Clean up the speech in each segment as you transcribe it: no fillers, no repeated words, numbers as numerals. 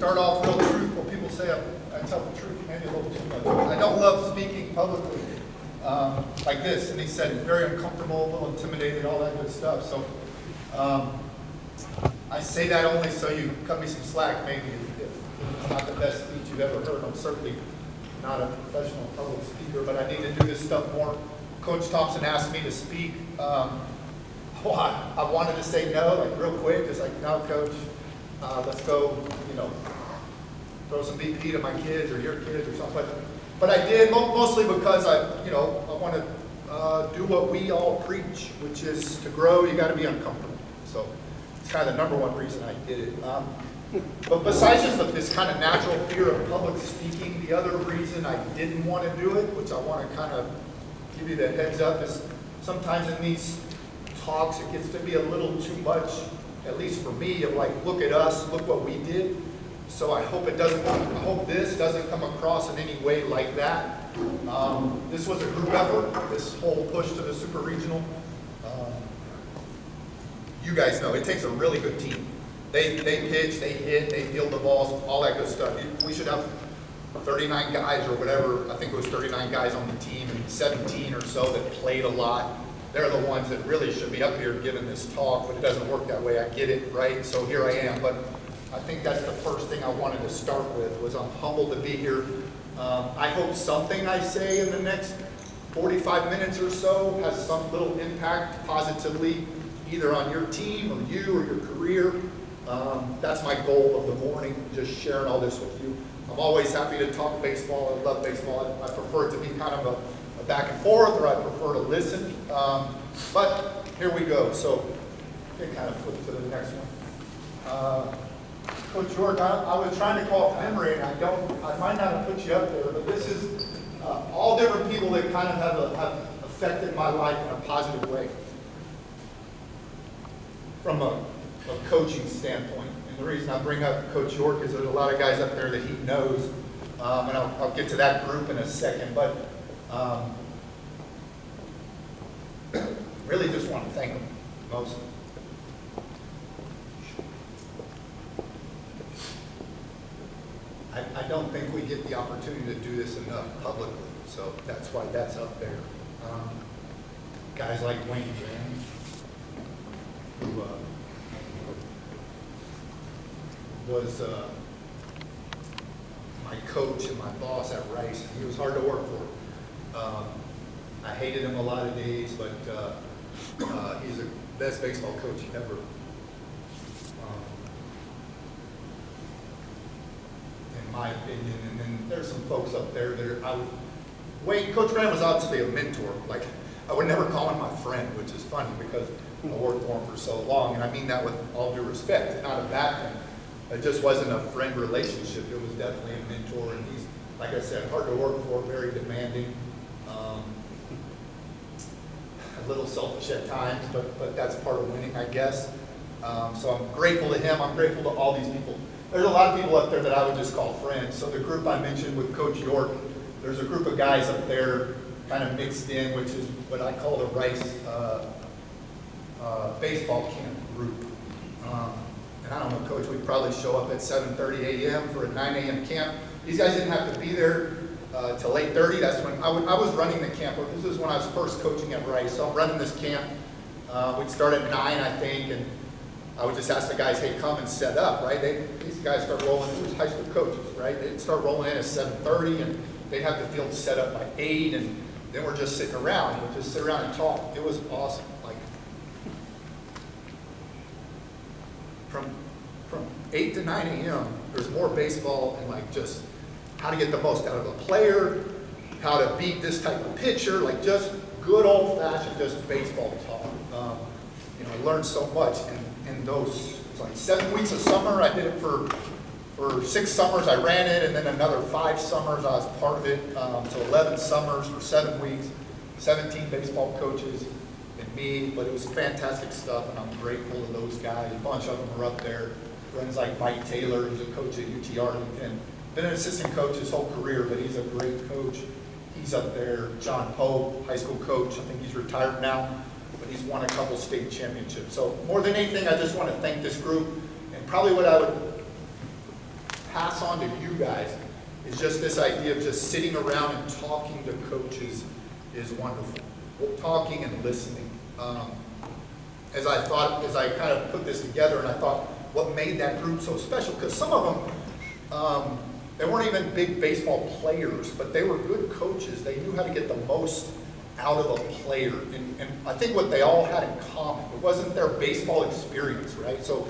start off real truthful. People say I tell the truth maybe a little too much. I don't love speaking publicly like this. And he said he's very uncomfortable, a little intimidated, all that good stuff. So I say that only so you cut me some slack maybe if it's not the best speech you've ever heard. I'm certainly not a professional public speaker, but I need to do this stuff more. Coach Thompson asked me to speak. I wanted to say no, like real quick, just like, no, Coach, let's go, throw some BP to my kids or your kids or something. But I did mostly because I want to do what we all preach, which is to grow, you got to be uncomfortable. So it's kind of the number one reason I did it. But besides just this kind of natural fear of public speaking, the other reason I didn't want to do it, which I want to kind of give you the heads up, is sometimes in these talks it gets to be a little too much, at least for me, of like, look at us, look what we did. So I hope this doesn't come across in any way like that. This was a group effort, this whole push to the super regional. You guys know, it takes a really good team. They pitch, they hit, they field the balls, all that good stuff. We should have 39 guys or whatever. I think it was 39 guys on the team and 17 or so that played a lot. They're the ones that really should be up here giving this talk, but it doesn't work that way. I get it, right? So here I am. But I think that's the first thing I wanted to start with, was I'm humbled to be here. I hope something I say in the next 45 minutes or so has some little impact positively, either on your team or you or your career. That's my goal of the morning, just sharing all this with you. I'm always happy to talk baseball. I love baseball. I prefer it to be kind of a back and forth, or I prefer to listen. But here we go. So you can kind of flip to the next one. Coach York, I was trying to call memory, and I might not have put you up there, but this is all different people that kind of have affected my life in a positive way from a coaching standpoint. And the reason I bring up Coach York is there's a lot of guys up there that he knows, and I'll get to that group in a second, but really just want to thank him most. I don't think we get the opportunity to do this enough publicly, so that's why that's up there. Guys like Wayne James, who was my coach and my boss at Rice. He was hard to work for. I hated him a lot of days, but he's the best baseball coach ever. In my opinion. And then there's some folks up there that Coach Graham was obviously a mentor. Like, I would never call him my friend, which is funny because I worked for him for so long, and I mean that with all due respect. It's not a bad thing. It just wasn't a friend relationship. It was definitely a mentor, and he's, like I said, hard to work for, very demanding, a little selfish at times, but that's part of winning, I guess. So I'm grateful to him. I'm grateful to all these people. There's a lot of people up there that I would just call friends. So the group I mentioned with Coach York, there's a group of guys up there kind of mixed in, which is what I call the Rice baseball camp group. And I don't know, Coach, we'd probably show up at 7:30 a.m. for a 9 a.m. camp. These guys didn't have to be there till 8:30. That's when I was running the camp. This is when I was first coaching at Rice. So I'm running this camp. We'd start at 9, I think, and I would just ask the guys, hey, come and set up, right? These guys start rolling, this was high school coaches, right? They'd start rolling in at 7:30, and they'd have the field set up by 8, and then we're just sitting around. We'd just sit around and talk. It was awesome. Like, from 8 to 9 a.m., there's more baseball and like just how to get the most out of a player, how to beat this type of pitcher, like just good old-fashioned just baseball talk. I learned so much in those, it's like 7 weeks of summer. I did it for 6 summers. I ran it, and then another 5 summers I was part of it. So 11 summers for 7 weeks, 17 baseball coaches and me, but it was fantastic stuff, and I'm grateful to those guys. A bunch of them are up there. Friends like Mike Taylor, who's a coach at UTSA, and been an assistant coach his whole career, but he's a great coach. He's up there. John Pope, high school coach. I think he's retired now, but he's won a couple state championships. So more than anything, I just want to thank this group. And probably what I would pass on to you guys is just this idea of just sitting around and talking to coaches is wonderful. Talking and listening. As I kind of put this together, and I thought what made that group so special, because some of them, they weren't even big baseball players, but they were good coaches. They knew how to get the most out of a player. And I think what they all had in common, it wasn't their baseball experience, right? So,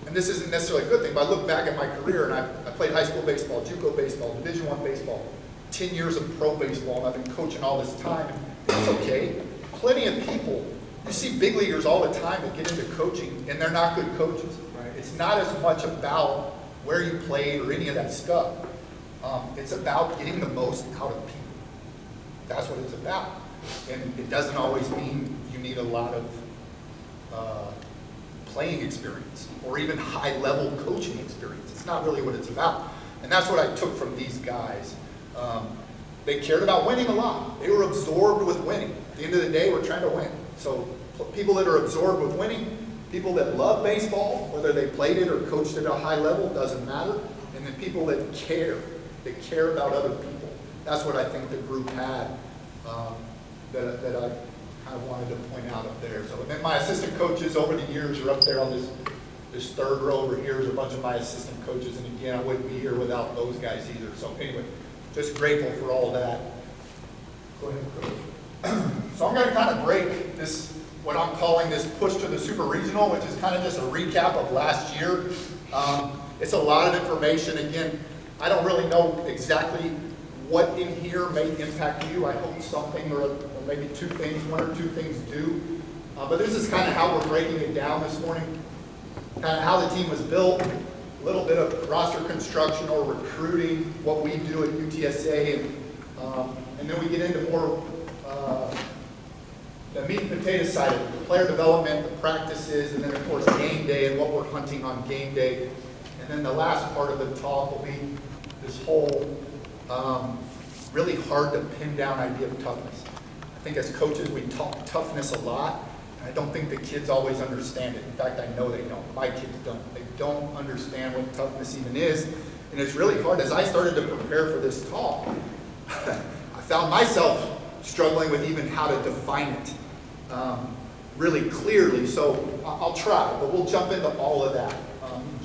and this isn't necessarily a good thing, but I look back at my career, and I played high school baseball, JUCO baseball, Division I baseball, 10 years of pro baseball, and I've been coaching all this time, and it's okay. Plenty of people, you see big leaguers all the time that get into coaching, and they're not good coaches. Right? It's not as much about where you played or any of that stuff. It's about getting the most out of people. That's what it's about. And it doesn't always mean you need a lot of playing experience or even high-level coaching experience. It's not really what it's about. And that's what I took from these guys. They cared about winning a lot. They were absorbed with winning. At the end of the day, we're trying to win. So people that are absorbed with winning, people that love baseball, whether they played it or coached at a high level, doesn't matter. And then people that care about other people. That's what I think the group had that I kind of wanted to point out up there. So, and then my assistant coaches over the years are up there on this third row over here is a bunch of my assistant coaches. And again, I wouldn't be here without those guys either. So anyway, just grateful for all that. Go ahead, Coach. So I'm going to kind of break this, what I'm calling this push to the super regional, which is kind of just a recap of last year. It's a lot of information. Again, I don't really know exactly what in here may impact you. I hope something or maybe two things, one or two things do. But this is kind of how we're breaking it down this morning. Kind of how the team was built, a little bit of roster construction or recruiting, what we do at UTSA, and then we get into more the meat and potato side of it, the player development, the practices, and then of course game day and what we're hunting on game day. And then the last part of the talk will be this whole really hard to pin down idea of toughness. I think as coaches we talk toughness a lot, and I don't think the kids always understand it. In fact, I know they don't. My kids don't. They don't understand what toughness even is. And it's really hard. As I started to prepare for this talk, I found myself struggling with even how to define it really clearly. So I'll try, but we'll jump into all of that.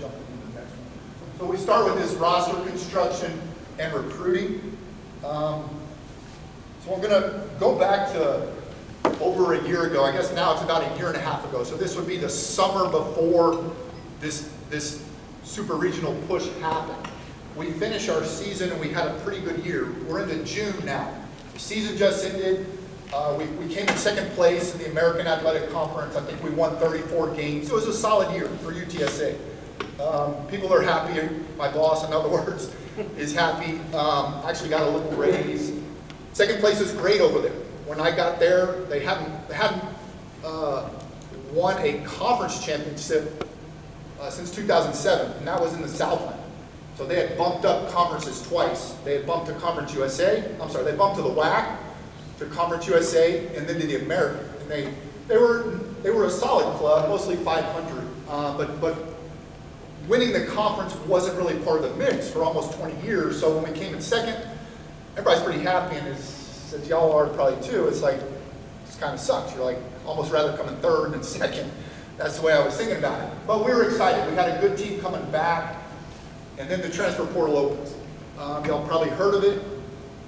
Jump into the next one. So we start with this roster construction and recruiting. So I'm going to go back to over a year ago. I guess now it's about a year and a half ago. So this would be the summer before this super regional push happened. We finished our season and we had a pretty good year. We're into June now. The season just ended. We came in second place in the American Athletic Conference. I think we won 34 games. It was a solid year for UTSA. People are happy. My boss, in other words, is happy. Actually got a little raise. Second place is great over there. When I got there, they hadn't won a conference championship since 2007, and that was in the Southland. So they had bumped up conferences twice. They had bumped to Conference USA. They bumped to the WAC, to Conference USA, and then to the American. And they were a solid club, mostly 500. But winning the conference wasn't really part of the mix for almost 20 years. So when we came in second, everybody's pretty happy, and since y'all are probably too, it's like, this kind of sucks. You're like, almost rather come in third than second. That's the way I was thinking about it. But we were excited. We had a good team coming back. And then the transfer portal opens. Y'all probably heard of it,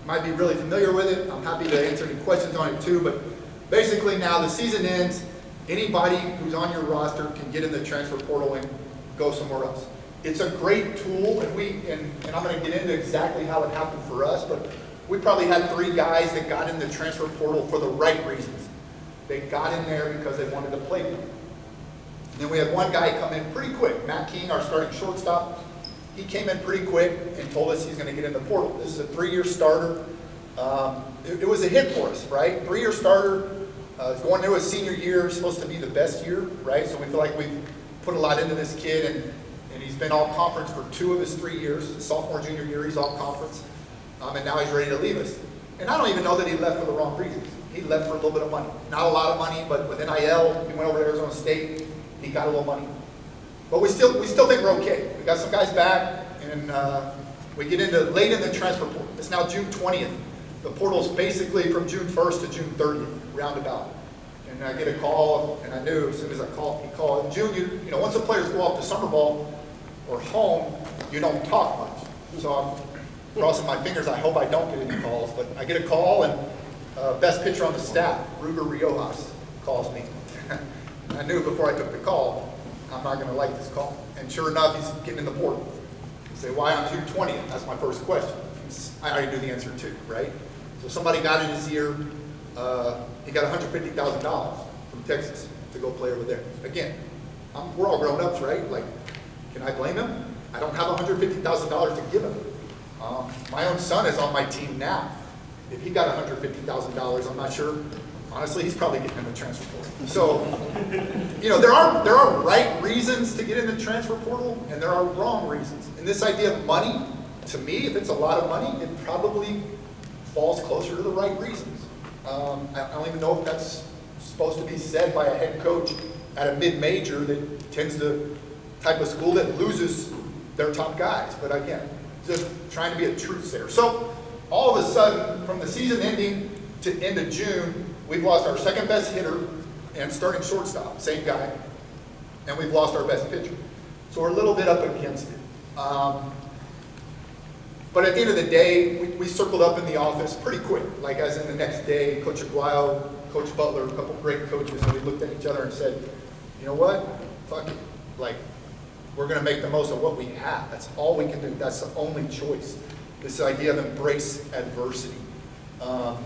might be really familiar with it. I'm happy to answer any questions on it too, but basically now the season ends, anybody who's on your roster can get in the transfer portal and go somewhere else. It's a great tool, and I'm going to get into exactly how it happened for us, but we probably had 3 guys that got in the transfer portal for the right reasons. They got in there because they wanted to play with. And then we had one guy come in pretty quick, Matt King, our starting shortstop. He came in pretty quick and told us he's going to get in the portal. This is a 3-year starter. It was a hit for us, right? 3-year starter, going into his senior year, supposed to be the best year, right? So we feel like we've put a lot into this kid, and he's been all conference for 2 of his 3 years. Sophomore, junior year, he's all conference. And now he's ready to leave us. And I don't even know that he left for the wrong reasons. He left for a little bit of money. Not a lot of money, but with NIL, he went over to Arizona State, he got a little money. But we still think we're okay. We got some guys back. and we get into late in the transfer portal. It's now June 20th. The portal's basically from June 1st to June 30th, roundabout. And I get a call, and I knew as soon as he called. In June, you know, once the players go off to summer ball or home, you don't talk much. So I'm crossing my fingers. I hope I don't get any calls, but I get a call, and best pitcher on the staff, Ruger Riojas, calls me. I knew before I took the call, I'm not going to like this call. And sure enough, he's getting in the portal. I say, why on June 20th? That's my first question. I already knew the answer too, right? So somebody got in his ear. He got $150,000 from Texas to go play over there. Again, we're all grown-ups, right? Like, can I blame him? I don't have $150,000 to give him. My own son is on my team now. If he got $150,000, I'm not sure. Honestly, he's probably getting in the transfer portal. So, you know, there are right reasons to get in the transfer portal, and there are wrong reasons. And this idea of money, to me, if it's a lot of money, it probably falls closer to the right reasons. I don't even know if that's supposed to be said by a head coach at a mid-major that tends to type of school that loses their top guys. But again, just trying to be a truth there. So all of a sudden, from the season ending to end of June, we've lost our second best hitter and starting shortstop, same guy, and we've lost our best pitcher. So we're a little bit up against it. But at the end of the day, we circled up in the office pretty quick. Like as in the next day, Coach Aguayo, Coach Butler, a couple great coaches, and we looked at each other and said, you know what, fuck it. Like, we're going to make the most of what we have. That's all we can do. That's the only choice. This idea of embrace adversity. I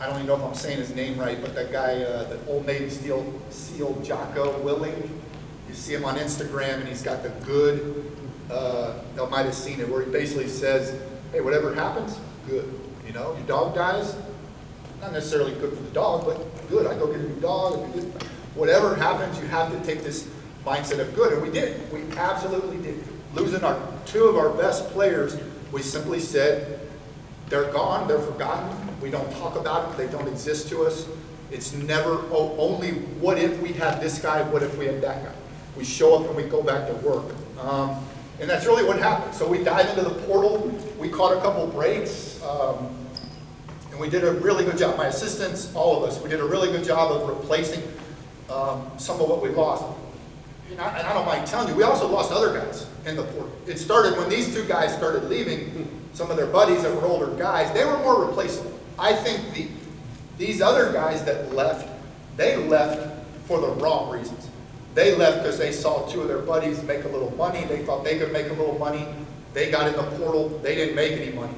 don't even know if I'm saying his name right, but that guy, the Old Navy SEAL Jocko Willing, you see him on Instagram, and he's got the good, y'all might have seen it, where he basically says, hey, whatever happens, good. You know, your dog dies, not necessarily good for the dog, but good. I go get a new dog. Whatever happens, you have to take this mindset of good, and we did. We absolutely did. Losing two of our best players, we simply said, they're gone, they're forgotten. We don't talk about it. They don't exist to us. It's never only what if we had this guy, what if we had that guy. We show up and we go back to work. And that's really what happened. So we dive into the portal. We caught a couple breaks. And we did a really good job. My assistants, all of us, we did a really good job of replacing some of what we lost. And I don't mind telling you, we also lost other guys in the portal. It started when these two guys started leaving. Some of their buddies that were older guys, they were more replaceable. I think these other guys that left, they left for the wrong reasons. They left because they saw two of their buddies make a little money. They thought they could make a little money. They got in the portal. They didn't make any money.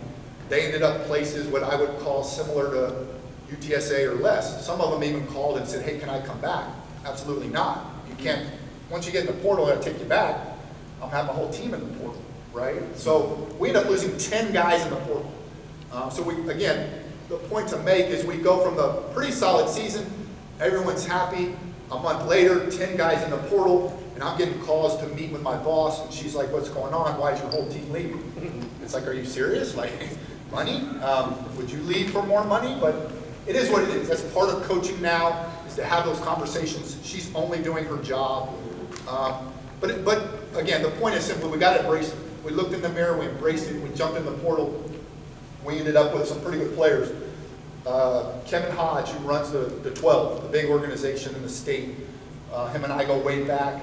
They ended up places what I would call similar to UTSA or less. Some of them even called and said, hey, can I come back? Absolutely not. You can't. Once you get in the portal, I'll take you back. I'll have my whole team in the portal, right? So we end up losing 10 guys in the portal. Again, the point to make is we go from the pretty solid season, everyone's happy. A month later, 10 guys in the portal, and I'm getting calls to meet with my boss, and she's like, what's going on? Why is your whole team leaving? It's like, are you serious? Like, money? Would you leave for more money? But it is what it is. That's part of coaching now, is to have those conversations. She's only doing her job. But again, the point is simply, we got to embrace it. We looked in the mirror, we embraced it, we jumped in the portal. We ended up with some pretty good players. Kevin Hodge, who runs the 12, the big organization in the state, him and I go way back.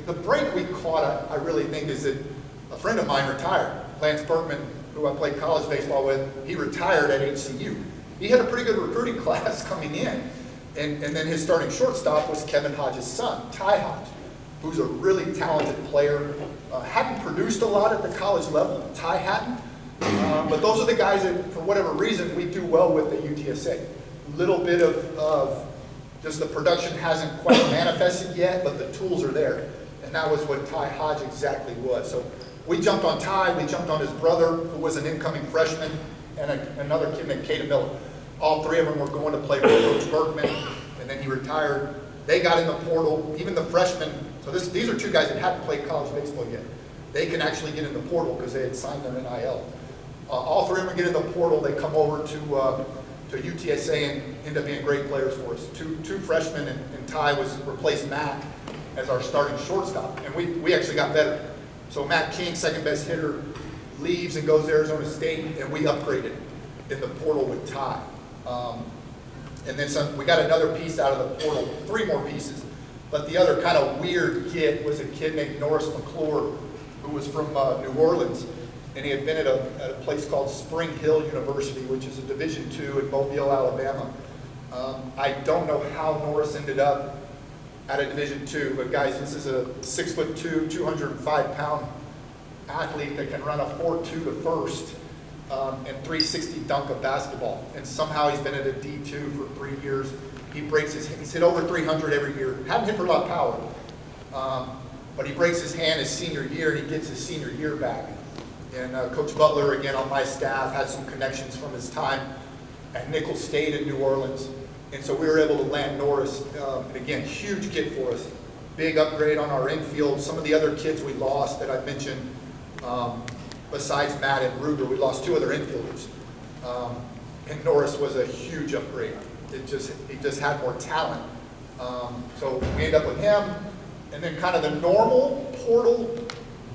The break we caught, I really think, is that a friend of mine retired. Lance Berkman, who I played college baseball with, he retired at HCU. He had a pretty good recruiting class coming in. And then his starting shortstop was Kevin Hodge's son, Ty Hodge, who's a really talented player. Hadn't produced a lot at the college level, Ty hadn't. But those are the guys that, for whatever reason, we do well with at UTSA. A little bit of just the production hasn't quite manifested yet, but the tools are there. And that was what Ty Hodge exactly was. So we jumped on Ty, we jumped on his brother, who was an incoming freshman, and another kid named Caden Miller. All three of them were going to play for Coach Berkman, and then he retired. They got in the portal, even the freshmen. So these are two guys that hadn't played college baseball yet. They can actually get in the portal because they had signed their NIL. All three of them get in the portal. They come over to UTSA and end up being great players for us. Two freshmen, and Ty replaced Matt as our starting shortstop, and we actually got better. So Matt King, second best hitter, leaves and goes to Arizona State, and we upgraded in the portal with Ty. And then we got another piece out of the portal, 3 more pieces. But the other kind of weird get was a kid named Norris McClure, who was from New Orleans, and he had been at a place called Spring Hill University, which is a Division II in Mobile, Alabama. I don't know how Norris ended up at a Division II, but guys, this is a 6'2", 205-pound athlete that can run a 4.2 to first and 360 dunk of basketball. And somehow he's been at a D2 for 3 years. He breaks he's hit over 300 every year. Hadn't hit for a lot of power, but he breaks his hand his senior year, and he gets his senior year back. And Coach Butler, again on my staff, had some connections from his time at Nicholls State in New Orleans. And so we were able to land Norris, and again, huge get for us. Big upgrade on our infield. Some of the other kids we lost that I mentioned, besides Matt and Ruger, we lost 2 other infielders. And Norris was a huge upgrade. He just had more talent. So we ended up with him. And then kind of the normal portal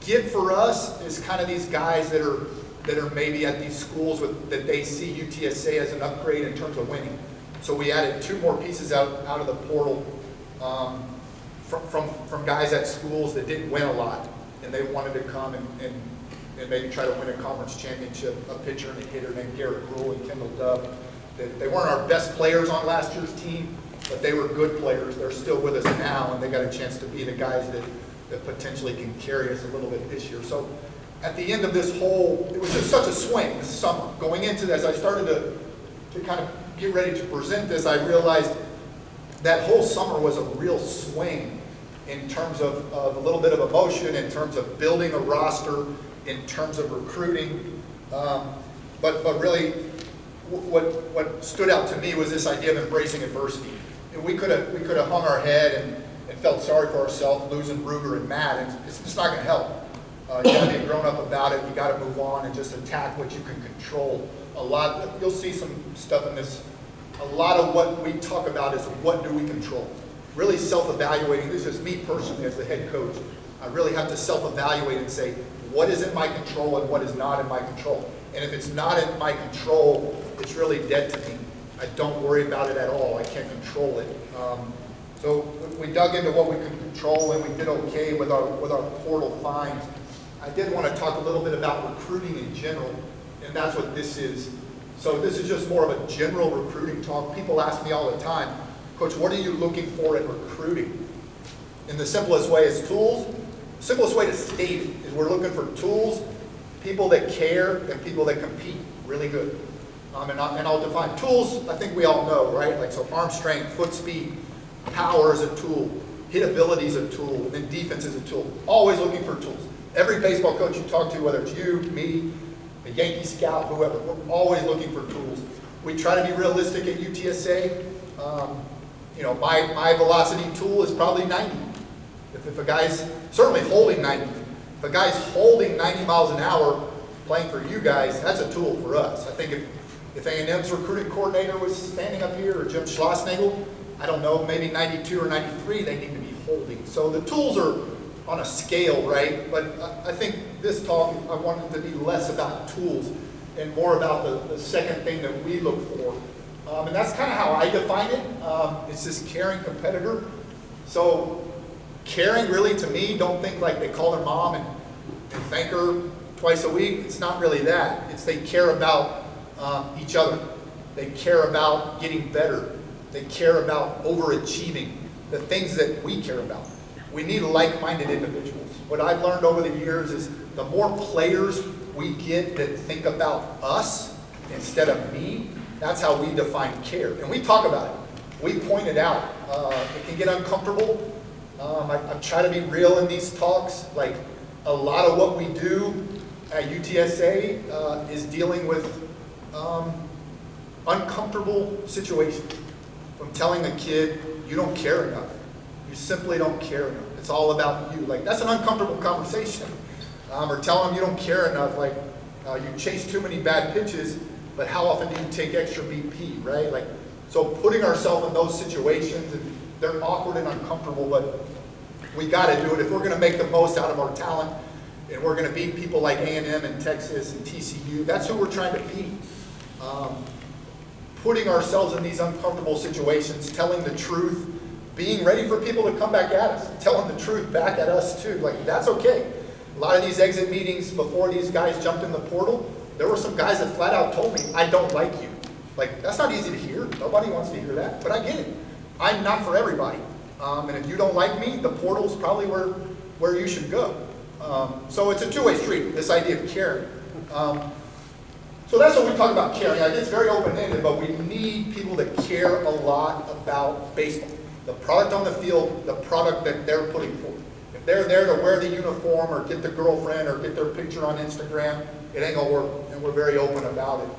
get for us is kind of these guys that are maybe at these schools that they see UTSA as an upgrade in terms of winning. So we added 2 more pieces out of the portal from guys at schools that didn't win a lot, and they wanted to come and maybe try to win a conference championship. A pitcher and a hitter named Garrett Gruhl and Kendall Dove. They weren't our best players on last year's team, but they were good players. They're still with us now, and they got a chance to be the guys that potentially can carry us a little bit this year. So at the end of this it was just such a swing this summer. Going into this, I started to kind of get ready to present this. I realized that whole summer was a real swing in terms of a little bit of emotion, in terms of building a roster, in terms of recruiting. But really, what stood out to me was this idea of embracing adversity. And we could have hung our head and felt sorry for ourselves losing Ruger and Matt, and it's just not going to help. You got to be grown up about it. You got to move on and just attack what you can control. You'll see some stuff in this. A lot of what we talk about is what do we control. Really self-evaluating. This is me personally as the head coach. I really have to self-evaluate and say, what is in my control and what is not in my control. And if it's not in my control, it's really dead to me. I don't worry about it at all. I can't control it. So we dug into what we could control, and we did okay with our portal finds. I did want to talk a little bit about recruiting in general, and that's what this is. So this is just more of a general recruiting talk. People ask me all the time, Coach, what are you looking for in recruiting? In the simplest way is tools. The simplest way to state it is we're looking for tools, people that care, and people that compete really good. And I'll define tools. I think we all know, right? Like, so arm strength, foot speed, power is a tool, hit ability is a tool, and defense is a tool. Always looking for tools. Every baseball coach you talk to, whether it's you, me, a Yankee scout, whoever, we're always looking for tools. We try to be realistic at UTSA. My velocity tool is probably 90. If a guy's certainly holding 90, if a guy's holding 90 miles an hour playing for you guys, that's a tool for us. I think if A&M's recruiting coordinator was standing up here, or Jim Schlossnagel, I don't know, maybe 92 or 93, they need to be holding. So the tools are on a scale, right? But I think this talk, I wanted to be less about tools and more about the second thing that we look for. And that's kind of how I define it. It's this caring competitor. So caring, really, to me, don't think like they call their mom and thank her twice a week. It's not really that. It's they care about each other. They care about getting better. They care about overachieving, the things that we care about. We need like-minded individuals. What I've learned over the years is the more players we get that think about us instead of me, that's how we define care. And we talk about it. We point it out. It can get uncomfortable. I try to be real in these talks. Like, a lot of what we do at UTSA is dealing with uncomfortable situations. From telling a kid, you don't care enough. You simply don't care enough. It's all about you. Like, that's an uncomfortable conversation. Or telling them you don't care enough, like, you chase too many bad pitches, but how often do you take extra BP, right? Like, so putting ourselves in those situations, and they're awkward and uncomfortable, but we got to do it. If we're going to make the most out of our talent And we're going to beat people like A&M and Texas and TCU. That's who we're trying to beat. Putting ourselves in these uncomfortable situations, telling the truth, being ready for people to come back at us, telling the truth back at us too. Like, that's okay. A lot of these exit meetings before these guys jumped in the portal, there were some guys that flat out told me, I don't like you. Like, that's not easy to hear. Nobody wants to hear that, but I get it. I'm not for everybody. And if you don't like me, the portal's probably where you should go. So it's a two-way street, this idea of caring. So that's what we talk about caring. It's very open-ended, but we need people that care a lot about baseball. The product on the field, the product that they're putting forth. If they're there to wear the uniform or get the girlfriend or get their picture on Instagram, it ain't gonna work, and we're very open about it.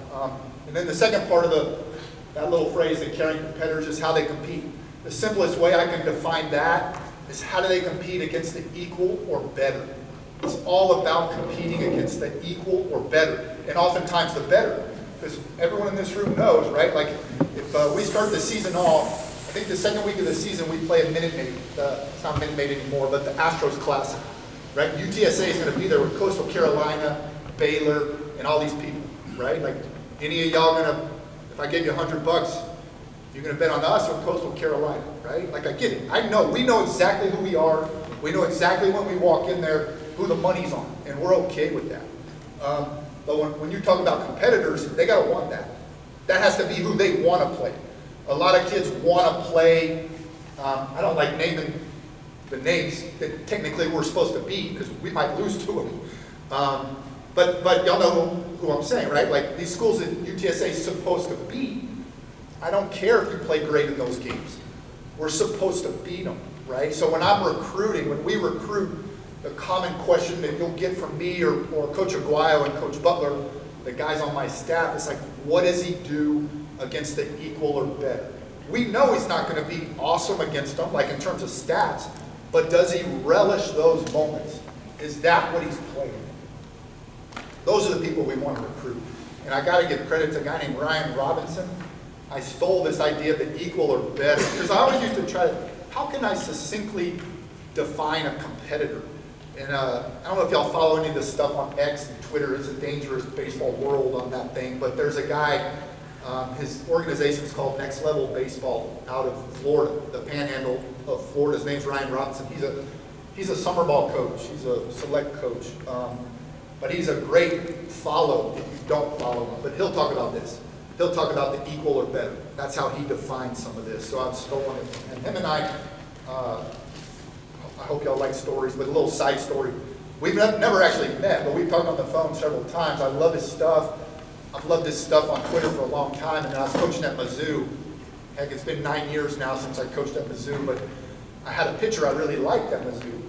And then the second part of that little phrase, the caring competitors, is how they compete. The simplest way I can define that is how do they compete against the equal or better. It's all about competing against the equal or better, and oftentimes the better, because everyone in this room knows, right? Like, if we start the season off, I think the second week of the season we play a Minute Maid. It's not Minute Maid anymore, but the Astros Classic, right? UTSA is going to be there with Coastal Carolina, Baylor, and all these people, right? Like, any of y'all gonna, if I gave you $100, you're gonna bet on us or Coastal Carolina, right? Like, I get it. I know, we know exactly who we are. We know exactly when we walk in there who the money's on, and we're okay with that. But when you talk about competitors, they gotta want that. That has to be who they wanna play. A lot of kids wanna play, I don't like naming the names that technically we're supposed to beat, because we might lose to them. But y'all know who I'm saying, right? Like, these schools that UTSA is supposed to beat, I don't care if you play great in those games. We're supposed to beat them, right? So when I'm recruiting, when we recruit, the common question that you'll get from me or Coach Aguayo and Coach Butler, the guys on my staff, is like, what does he do against the equal or better? We know he's not going to be awesome against them, like in terms of stats, but does he relish those moments? Is that what he's playing? Those are the people we want to recruit. And I got to give credit to a guy named Ryan Robinson. I stole this idea of the equal or better, because I always used to try to, how can I succinctly define a competitor? And I don't know if y'all follow any of this stuff on X and Twitter. It's a dangerous baseball world on that thing, but there's a guy, his organization is called Next Level Baseball out of Florida, the panhandle of Florida. His name's Ryan Robinson. He's a summer ball coach. He's a select coach. But he's a great follow if you don't follow him. But he'll talk about this. He'll talk about the equal or better. That's how he defines some of this. So I've stolen it. And him and I hope y'all like stories, but a little side story. We've never actually met, but we've talked on the phone several times. I love his stuff. I've loved his stuff on Twitter for a long time, and I was coaching at Mizzou. Heck, it's been 9 years now since I coached at Mizzou, but I had a pitcher I really liked at Mizzou.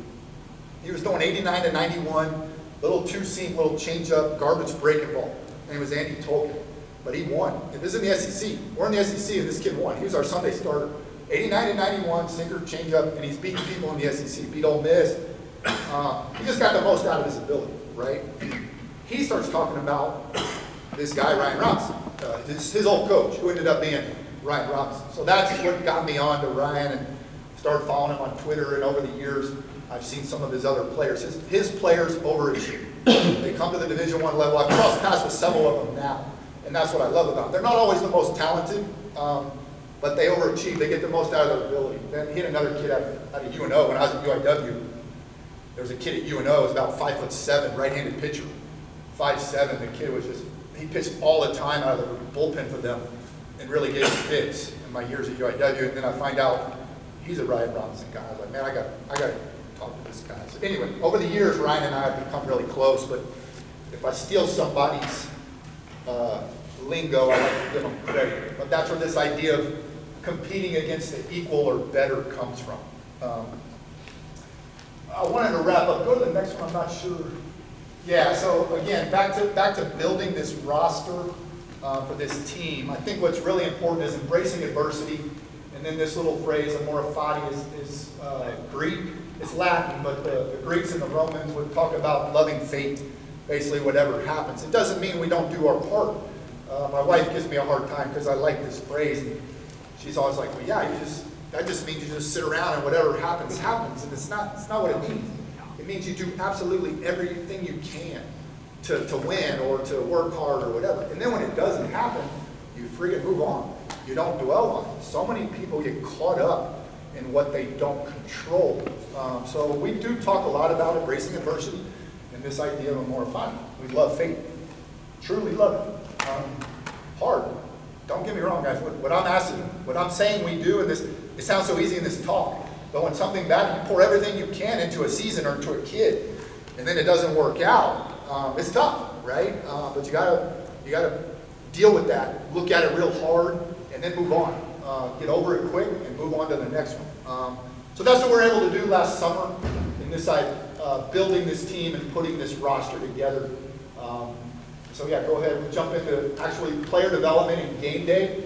He was throwing 89 to 91, little two-seam, little change-up, garbage breaking ball. His name was Andy Tolkien, but he won. This is in the SEC. We're in the SEC, and this kid won. He was our Sunday starter. 89 to 91, sinker, changeup, and he's beating people in the SEC. Beat Ole Miss. He just got the most out of his ability, right? He starts talking about this guy, Ryan Robinson, his old coach, who ended up being Ryan Robinson. So that's what got me on to Ryan, and started following him on Twitter. And over the years, I've seen some of his other players. His players overachieve. They come to the Division I level. I've crossed paths with several of them now, and that's what I love about them. They're not always the most talented, but they overachieve. They get the most out of their ability. Then he had another kid out of UNO. When I was at UIW, there was a kid at UNO who was about 5'7", right-handed pitcher. 5'7", the kid was just, he pitched all the time out of the bullpen for them and really gave me fits in my years at UIW. And then I find out he's a Ryan Robinson guy. I was like, man, I got to talk to this guy. So anyway, over the years, Ryan and I have become really close, but if I steal somebody's lingo, I like to give them credit. But that's where this idea of competing against the equal or better comes from. I wanted to wrap up. Go to the next one. I'm not sure. Yeah. So again, back to building this roster for this team. I think what's really important is embracing adversity. And then this little phrase, amor fati, is Greek. It's Latin, but the Greeks and the Romans would talk about loving fate. Basically, whatever happens. It doesn't mean we don't do our part. My wife gives me a hard time because I like this phrase. And she's always like, well, yeah, that just means you just sit around and whatever happens, happens. And it's not what it means. It means you do absolutely everything you can to win or to work hard or whatever. And then when it doesn't happen, you friggin' move on. You don't dwell on it. So many people get caught up in what they don't control. So we do talk a lot about embracing adversity and this idea of a more fun. We love faith. Truly love it. Hard. Don't get me wrong, guys. What I'm asking, what I'm saying we do in this, it sounds so easy in this talk. But when something bad, you pour everything you can into a season or into a kid, and then it doesn't work out, it's tough, right? But you gotta deal with that. Look at it real hard, and then move on. Get over it quick and move on to the next one. So that's what we're able to do last summer in this building this team and putting this roster together. So yeah, go ahead. We'll jump into actually player development and game day.